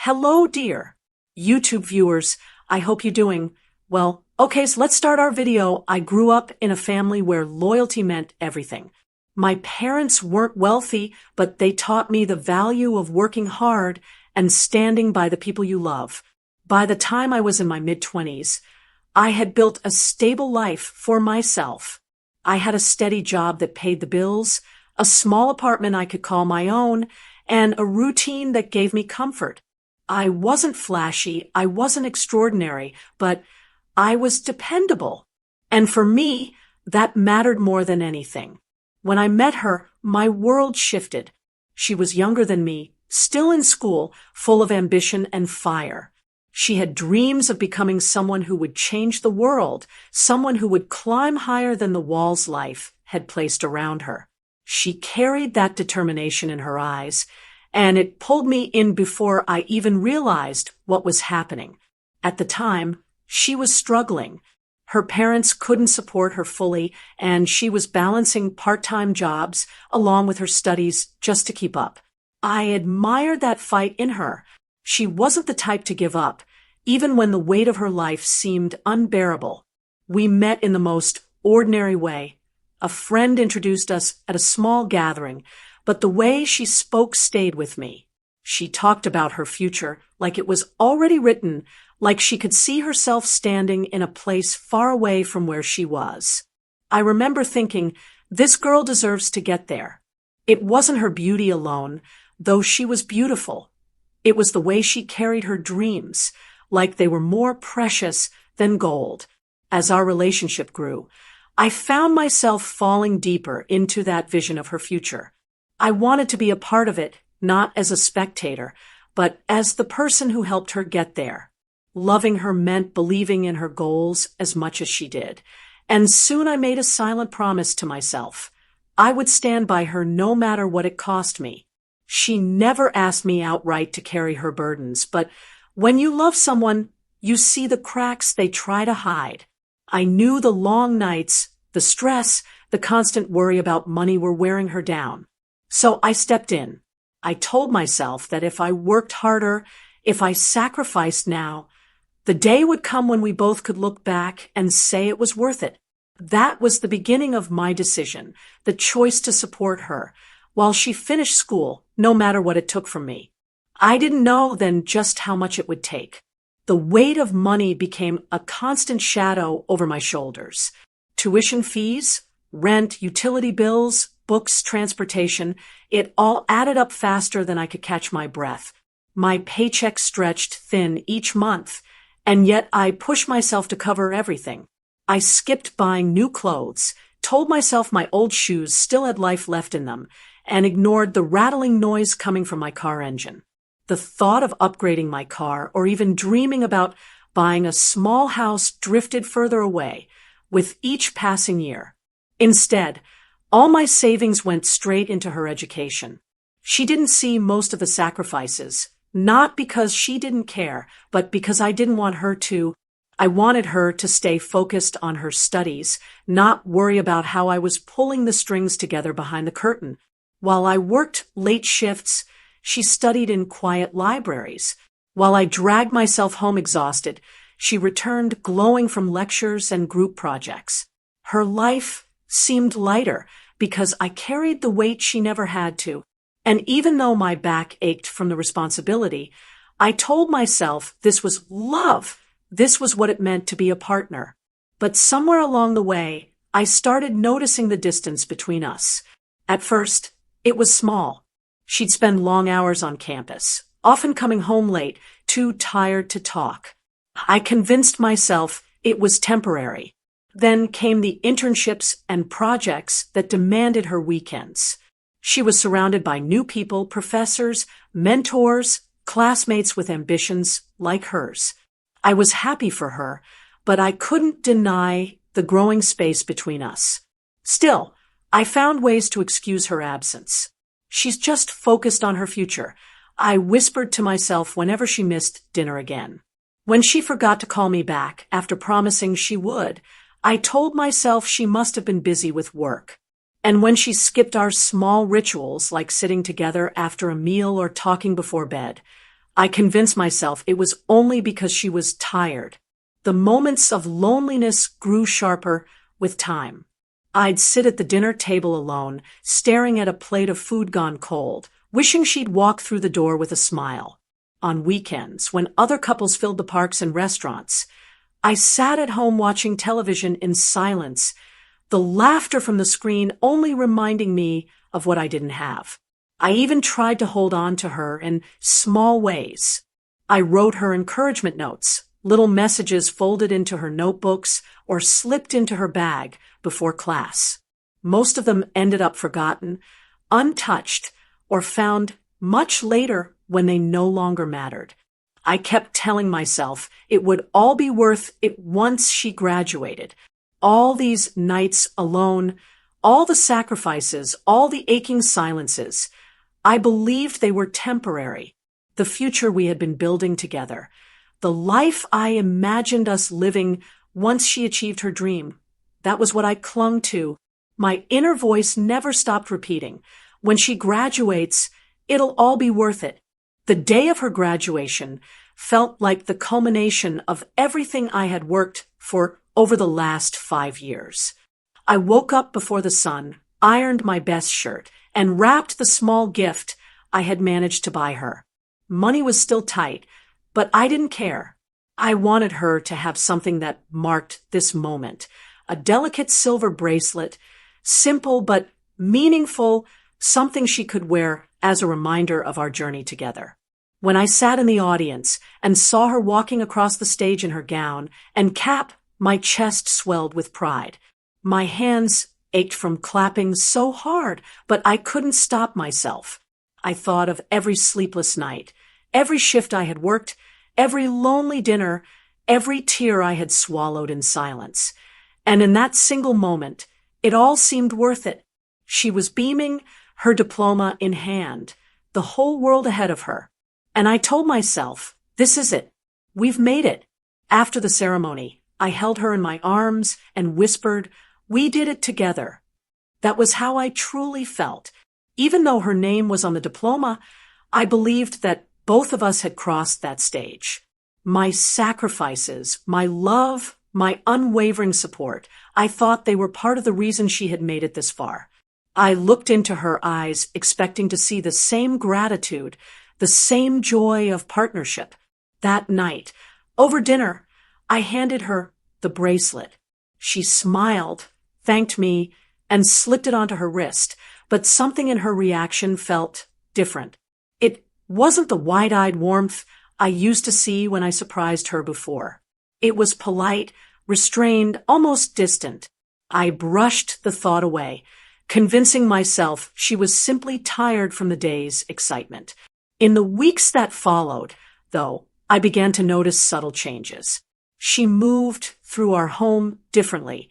Hello, dear YouTube viewers. I hope you're doing well. Okay, so let's start our video. I grew up in a family where loyalty meant everything. My parents weren't wealthy, but they taught me the value of working hard and standing by the people you love. By the time I was in my mid-20s, I had built a stable life for myself. I had a steady job that paid the bills, a small apartment I could call my own, and a routine that gave me comfort. I wasn't flashy, I wasn't extraordinary, but I was dependable. And for me, that mattered more than anything. When I met her, my world shifted. She was younger than me, still in school, full of ambition and fire. She had dreams of becoming someone who would change the world, someone who would climb higher than the walls life had placed around her. She carried that determination in her eyes, and it pulled me in before I even realized what was happening. At the time, she was struggling. Her parents couldn't support her fully, and she was balancing part-time jobs along with her studies just to keep up. I admired that fight in her. She wasn't the type to give up, even when the weight of her life seemed unbearable. We met in the most ordinary way. A friend introduced us at a small gathering, but the way she spoke stayed with me. She talked about her future like it was already written, like she could see herself standing in a place far away from where she was. I remember thinking, this girl deserves to get there. It wasn't her beauty alone, though she was beautiful. It was the way she carried her dreams, like they were more precious than gold. As our relationship grew, I found myself falling deeper into that vision of her future. I wanted to be a part of it, not as a spectator, but as the person who helped her get there. Loving her meant believing in her goals as much as she did. And soon I made a silent promise to myself. I would stand by her no matter what it cost me. She never asked me outright to carry her burdens, but when you love someone, you see the cracks they try to hide. I knew the long nights, the stress, the constant worry about money were wearing her down. So I stepped in. I told myself that if I worked harder, if I sacrificed now, the day would come when we both could look back and say it was worth it. That was the beginning of my decision, the choice to support her, while she finished school, no matter what it took from me. I didn't know then just how much it would take. The weight of money became a constant shadow over my shoulders. Tuition fees, rent, utility bills, books, transportation, it all added up faster than I could catch my breath. My paycheck stretched thin each month, and yet I pushed myself to cover everything. I skipped buying new clothes, told myself my old shoes still had life left in them, and ignored the rattling noise coming from my car engine. The thought of upgrading my car or even dreaming about buying a small house drifted further away with each passing year. Instead, all my savings went straight into her education. She didn't see most of the sacrifices, not because she didn't care, but because I didn't want her to. I wanted her to stay focused on her studies, not worry about how I was pulling the strings together behind the curtain. While I worked late shifts, she studied in quiet libraries. While I dragged myself home exhausted, she returned glowing from lectures and group projects. Her life seemed lighter because I carried the weight she never had to. And even though my back ached from the responsibility, I told myself this was love. This was what it meant to be a partner. But somewhere along the way, I started noticing the distance between us. At first, it was small. She'd spend long hours on campus, often coming home late, too tired to talk. I convinced myself it was temporary. Then came the internships and projects that demanded her weekends. She was surrounded by new people, professors, mentors, classmates with ambitions like hers. I was happy for her, but I couldn't deny the growing space between us. Still, I found ways to excuse her absence. She's just focused on her future, I whispered to myself whenever she missed dinner again. When she forgot to call me back after promising she would, I told myself she must have been busy with work. And when she skipped our small rituals like sitting together after a meal or talking before bed, I convinced myself it was only because she was tired. The moments of loneliness grew sharper with time. I'd sit at the dinner table alone, staring at a plate of food gone cold, wishing she'd walk through the door with a smile. On weekends, when other couples filled the parks and restaurants, I sat at home watching television in silence, the laughter from the screen only reminding me of what I didn't have. I even tried to hold on to her in small ways. I wrote her encouragement notes, little messages folded into her notebooks or slipped into her bag before class. Most of them ended up forgotten, untouched, or found much later when they no longer mattered. I kept telling myself it would all be worth it once she graduated. All these nights alone, all the sacrifices, all the aching silences. I believed they were temporary. The future we had been building together. The life I imagined us living once she achieved her dream. That was what I clung to. My inner voice never stopped repeating. When she graduates, it'll all be worth it. The day of her graduation felt like the culmination of everything I had worked for over the last 5 years. I woke up before the sun, ironed my best shirt, and wrapped the small gift I had managed to buy her. Money was still tight, but I didn't care. I wanted her to have something that marked this moment. A delicate silver bracelet, simple but meaningful, something she could wear as a reminder of our journey together. When I sat in the audience and saw her walking across the stage in her gown and cap, my chest swelled with pride. My hands ached from clapping so hard, but I couldn't stop myself. I thought of every sleepless night, every shift I had worked, every lonely dinner, every tear I had swallowed in silence. And in that single moment, it all seemed worth it. She was beaming, her diploma in hand, the whole world ahead of her. And I told myself, this is it. We've made it. After the ceremony, I held her in my arms and whispered, we did it together. That was how I truly felt. Even though her name was on the diploma, I believed that both of us had crossed that stage. My sacrifices, my love, my unwavering support, I thought they were part of the reason she had made it this far. I looked into her eyes, expecting to see the same gratitude, the same joy of partnership. That night, over dinner, I handed her the bracelet. She smiled, thanked me, and slipped it onto her wrist, but something in her reaction felt different. It wasn't the wide-eyed warmth I used to see when I surprised her before. It was polite, restrained, almost distant. I brushed the thought away, convincing myself she was simply tired from the day's excitement. In the weeks that followed, though, I began to notice subtle changes. She moved through our home differently,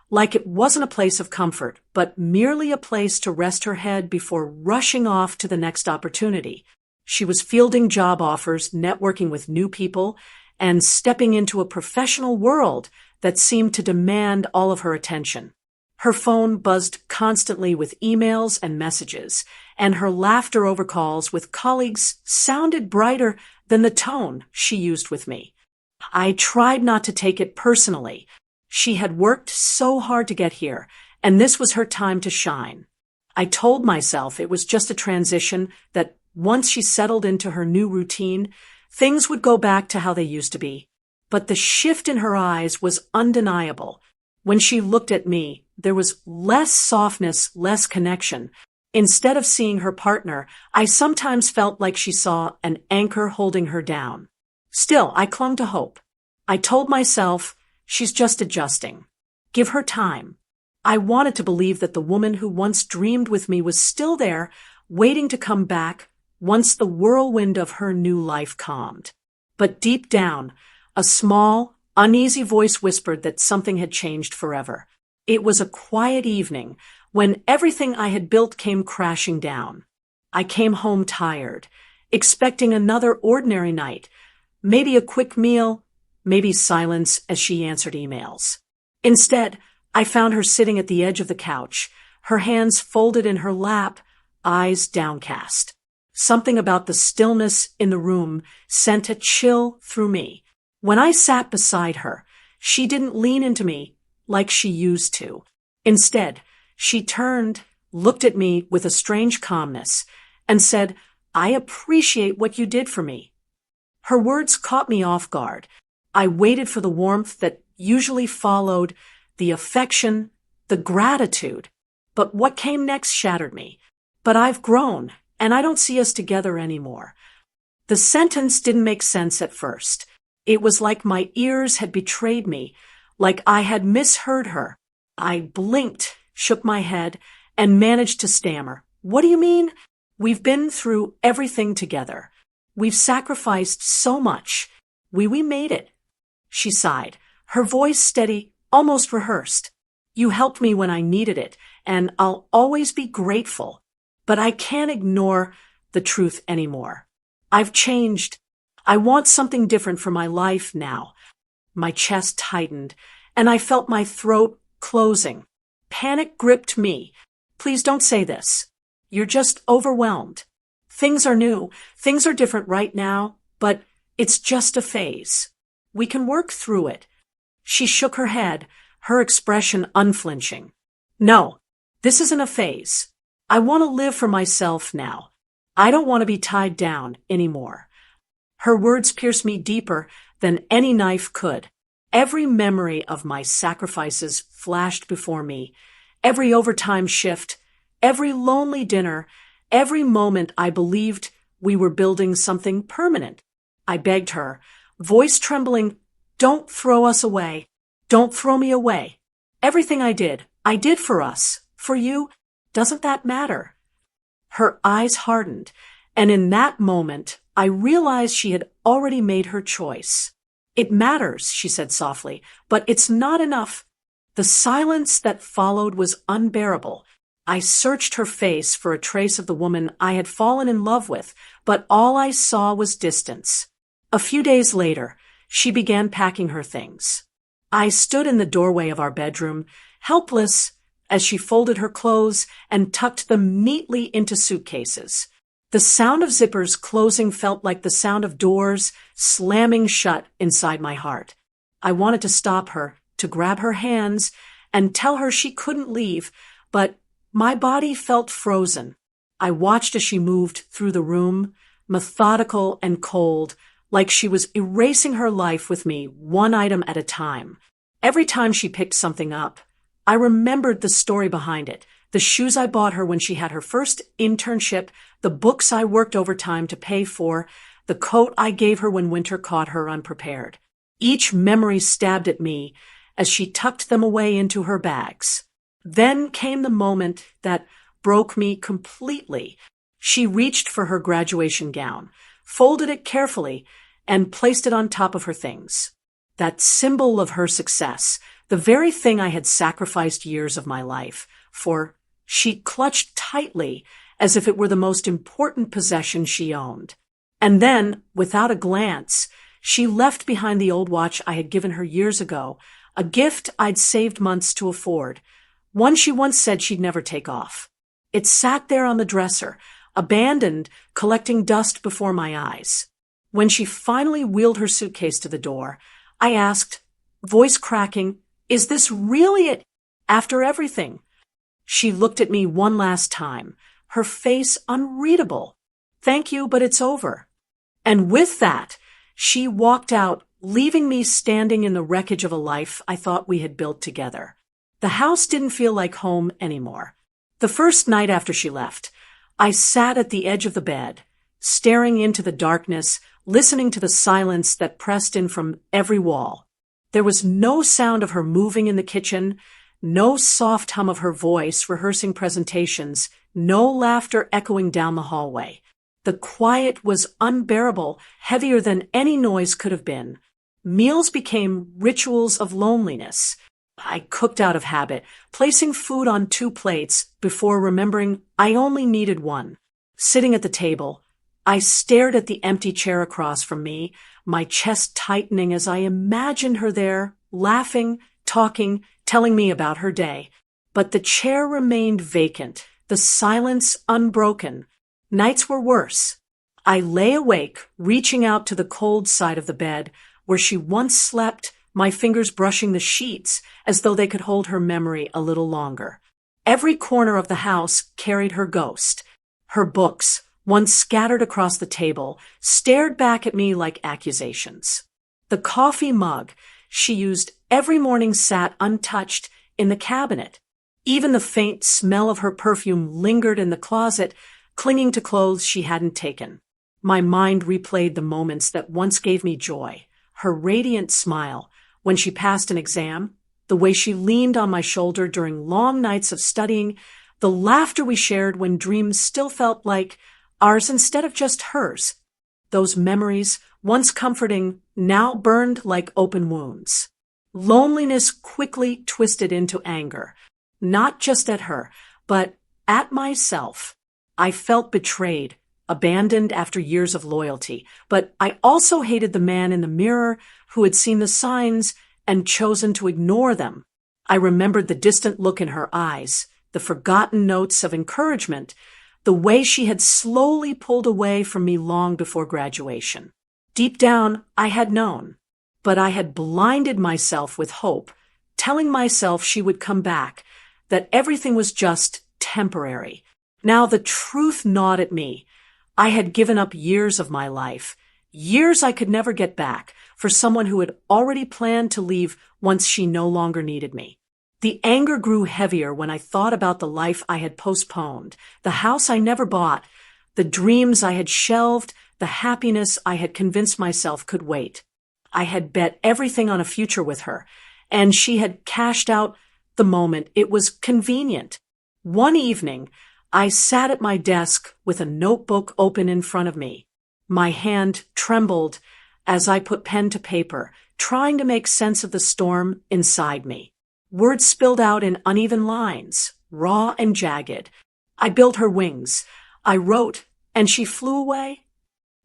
like it wasn't a place of comfort, but merely a place to rest her head before rushing off to the next opportunity. She was fielding job offers, networking with new people, and stepping into a professional world that seemed to demand all of her attention. Her phone buzzed constantly with emails and messages, and her laughter over calls with colleagues sounded brighter than the tone she used with me. I tried not to take it personally. She had worked so hard to get here, and this was her time to shine. I told myself it was just a transition, that once she settled into her new routine, things would go back to how they used to be. But the shift in her eyes was undeniable. When she looked at me, there was less softness, less connection. Instead of seeing her partner, I sometimes felt like she saw an anchor holding her down. Still, I clung to hope. I told myself, she's just adjusting. Give her time. I wanted to believe that the woman who once dreamed with me was still there, waiting to come back once the whirlwind of her new life calmed. But deep down, a small, uneasy voice whispered that something had changed forever. It was a quiet evening when everything I had built came crashing down. I came home tired, expecting another ordinary night, maybe a quick meal, maybe silence as she answered emails. Instead, I found her sitting at the edge of the couch, her hands folded in her lap, eyes downcast. Something about the stillness in the room sent a chill through me. When I sat beside her, she didn't lean into me like she used to. Instead, she turned, looked at me with a strange calmness, and said, "I appreciate what you did for me." Her words caught me off guard. I waited for the warmth that usually followed, the affection, the gratitude. But what came next shattered me. "But I've grown, and I don't see us together anymore." The sentence didn't make sense at first. It was like my ears had betrayed me, like I had misheard her. I blinked, shook my head, and managed to stammer. "What do you mean?" "We've been through everything together. We've sacrificed so much. We made it." She sighed, her voice steady, almost rehearsed. "You helped me when I needed it, and I'll always be grateful. But I can't ignore the truth anymore. I've changed. I want something different for my life now." My chest tightened, and I felt my throat closing. Panic gripped me. "Please don't say this. You're just overwhelmed. Things are new. Things are different right now, but it's just a phase. We can work through it." She shook her head, her expression unflinching. "No, this isn't a phase. I want to live for myself now. I don't want to be tied down anymore." Her words pierced me deeper than any knife could. Every memory of my sacrifices flashed before me. Every overtime shift, every lonely dinner, every moment I believed we were building something permanent. I begged her, voice trembling, "Don't throw us away. Don't throw me away. Everything I did for us, for you. Doesn't that matter?" Her eyes hardened, and in that moment, I realized she had already made her choice. "It matters," she said softly, "but it's not enough." The silence that followed was unbearable. I searched her face for a trace of the woman I had fallen in love with, but all I saw was distance. A few days later, she began packing her things. I stood in the doorway of our bedroom, helpless, as she folded her clothes and tucked them neatly into suitcases. The sound of zippers closing felt like the sound of doors slamming shut inside my heart. I wanted to stop her, to grab her hands, and tell her she couldn't leave, but my body felt frozen. I watched as she moved through the room, methodical and cold, like she was erasing her life with me, one item at a time. Every time she picked something up, I remembered the story behind it, the shoes I bought her when she had her first internship, the books I worked overtime to pay for, the coat I gave her when winter caught her unprepared. Each memory stabbed at me as she tucked them away into her bags. Then came the moment that broke me completely. She reached for her graduation gown, folded it carefully, and placed it on top of her things. That symbol of her success, the very thing I had sacrificed years of my life for. She clutched tightly as if it were the most important possession she owned. And then, without a glance, she left behind the old watch I had given her years ago, a gift I'd saved months to afford, one she once said she'd never take off. It sat there on the dresser, abandoned, collecting dust before my eyes. When she finally wheeled her suitcase to the door, I asked, voice cracking, "Is this really it? After everything?" She looked at me one last time, her face unreadable. "Thank you, but it's over." And with that, she walked out, leaving me standing in the wreckage of a life I thought we had built together. The house didn't feel like home anymore. The first night after she left, I sat at the edge of the bed, staring into the darkness, listening to the silence that pressed in from every wall. There was no sound of her moving in the kitchen, no soft hum of her voice rehearsing presentations, no laughter echoing down the hallway. The quiet was unbearable, heavier than any noise could have been. Meals became rituals of loneliness. I cooked out of habit, placing food on 2 plates before remembering I only needed one. Sitting at the table, I stared at the empty chair across from me, my chest tightening as I imagined her there, laughing, talking, telling me about her day. But the chair remained vacant, the silence unbroken. Nights were worse. I lay awake, reaching out to the cold side of the bed where she once slept, my fingers brushing the sheets as though they could hold her memory a little longer. Every corner of the house carried her ghost. Her books, once scattered across the table, stared back at me like accusations. The coffee mug she used every morning sat untouched in the cabinet. Even the faint smell of her perfume lingered in the closet, clinging to clothes she hadn't taken. My mind replayed the moments that once gave me joy. Her radiant smile when she passed an exam, the way she leaned on my shoulder during long nights of studying, the laughter we shared when dreams still felt like ours instead of just hers. Those memories, once comforting, now burned like open wounds. Loneliness quickly twisted into anger, not just at her, but at myself. I felt betrayed, abandoned after years of loyalty, but I also hated the man in the mirror who had seen the signs and chosen to ignore them. I remembered the distant look in her eyes, the forgotten notes of encouragement, the way she had slowly pulled away from me long before graduation. Deep down, I had known, but I had blinded myself with hope, telling myself she would come back, that everything was just temporary. Now the truth gnawed at me. I had given up years of my life, years I could never get back, for someone who had already planned to leave once she no longer needed me. The anger grew heavier when I thought about the life I had postponed, the house I never bought, the dreams I had shelved, the happiness I had convinced myself could wait. I had bet everything on a future with her, and she had cashed out the moment it was convenient. One evening, I sat at my desk with a notebook open in front of me. My hand trembled as I put pen to paper, trying to make sense of the storm inside me. Words spilled out in uneven lines, raw and jagged. I built her wings. I wrote, and she flew away.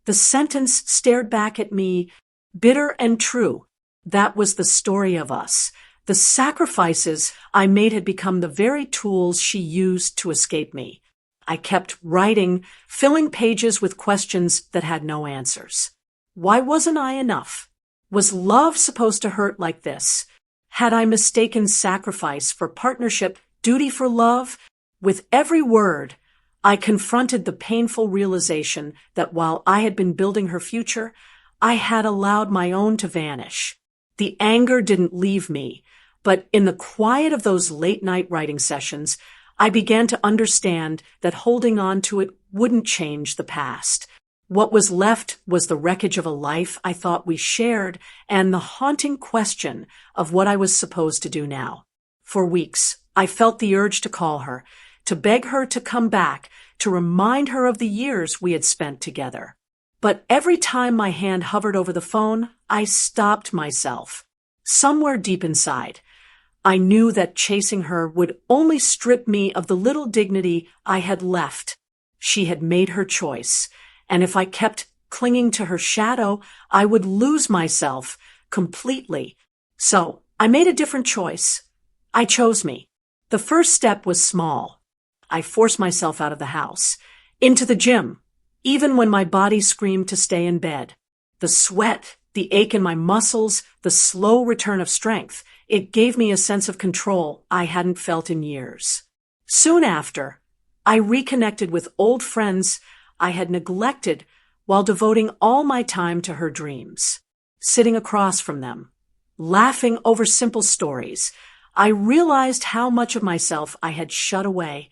The sentence stared back at me, bitter and true. That was the story of us. The sacrifices I made had become the very tools she used to escape me. I kept writing, filling pages with questions that had no answers. Why wasn't I enough? Was love supposed to hurt like this? Had I mistaken sacrifice for partnership, duty for love? With every word, I confronted the painful realization that while I had been building her future, I had allowed my own to vanish. The anger didn't leave me, but in the quiet of those late-night writing sessions, I began to understand that holding on to it wouldn't change the past. What was left was the wreckage of a life I thought we shared and the haunting question of what I was supposed to do now. For weeks, I felt the urge to call her, to beg her to come back, to remind her of the years we had spent together. But every time my hand hovered over the phone, I stopped myself. Somewhere deep inside, I knew that chasing her would only strip me of the little dignity I had left. She had made her choice, and if I kept clinging to her shadow, I would lose myself completely. So I made a different choice. I chose me. The first step was small. I forced myself out of the house, into the gym, even when my body screamed to stay in bed. The sweat, the ache in my muscles, the slow return of strength, it gave me a sense of control I hadn't felt in years. Soon after, I reconnected with old friends I had neglected while devoting all my time to her dreams. Sitting across from them, laughing over simple stories, I realized how much of myself I had shut away.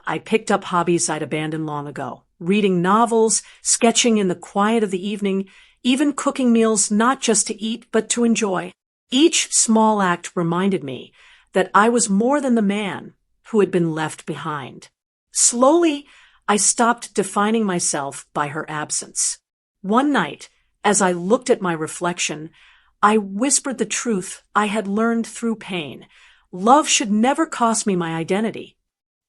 I picked up hobbies I'd abandoned long ago, reading novels, sketching in the quiet of the evening, even cooking meals not just to eat but to enjoy. Each small act reminded me that I was more than the man who had been left behind. Slowly, I stopped defining myself by her absence. One night, as I looked at my reflection, I whispered the truth I had learned through pain. Love should never cost me my identity.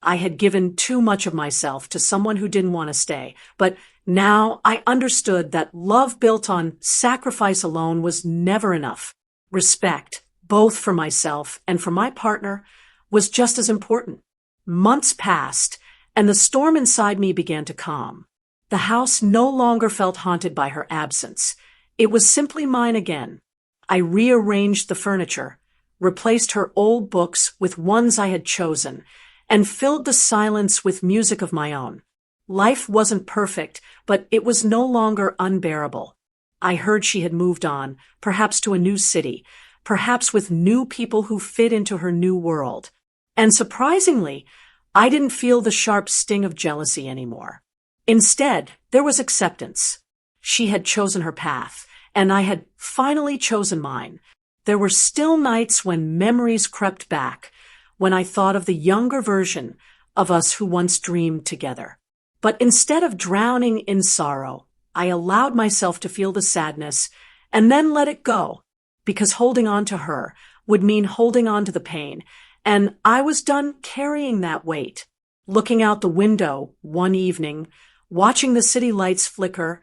I had given too much of myself to someone who didn't want to stay, but now I understood that love built on sacrifice alone was never enough. Respect, both for myself and for my partner, was just as important. Months passed, and the storm inside me began to calm. The house no longer felt haunted by her absence. It was simply mine again. I rearranged the furniture, replaced her old books with ones I had chosen, and filled the silence with music of my own. Life wasn't perfect, but it was no longer unbearable. I heard she had moved on, perhaps to a new city, perhaps with new people who fit into her new world. And surprisingly, I didn't feel the sharp sting of jealousy anymore. Instead, there was acceptance. She had chosen her path, and I had finally chosen mine. There were still nights when memories crept back, when I thought of the younger version of us who once dreamed together. But instead of drowning in sorrow, I allowed myself to feel the sadness and then let it go, because holding on to her would mean holding on to the pain, and I was done carrying that weight. Looking out the window one evening, watching the city lights flicker,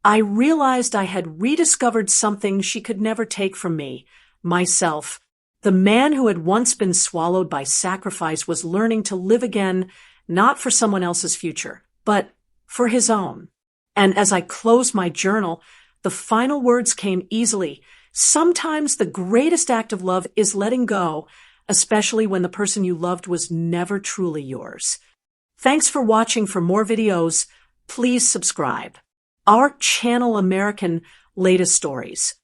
I realized I had rediscovered something she could never take from me, myself. The man who had once been swallowed by sacrifice was learning to live again, not for someone else's future, but for his own. And as I closed my journal, the final words came easily. Sometimes the greatest act of love is letting go, especially when the person you loved was never truly yours. Thanks for watching. For more videos, please subscribe. Our channel, American Latest Stories.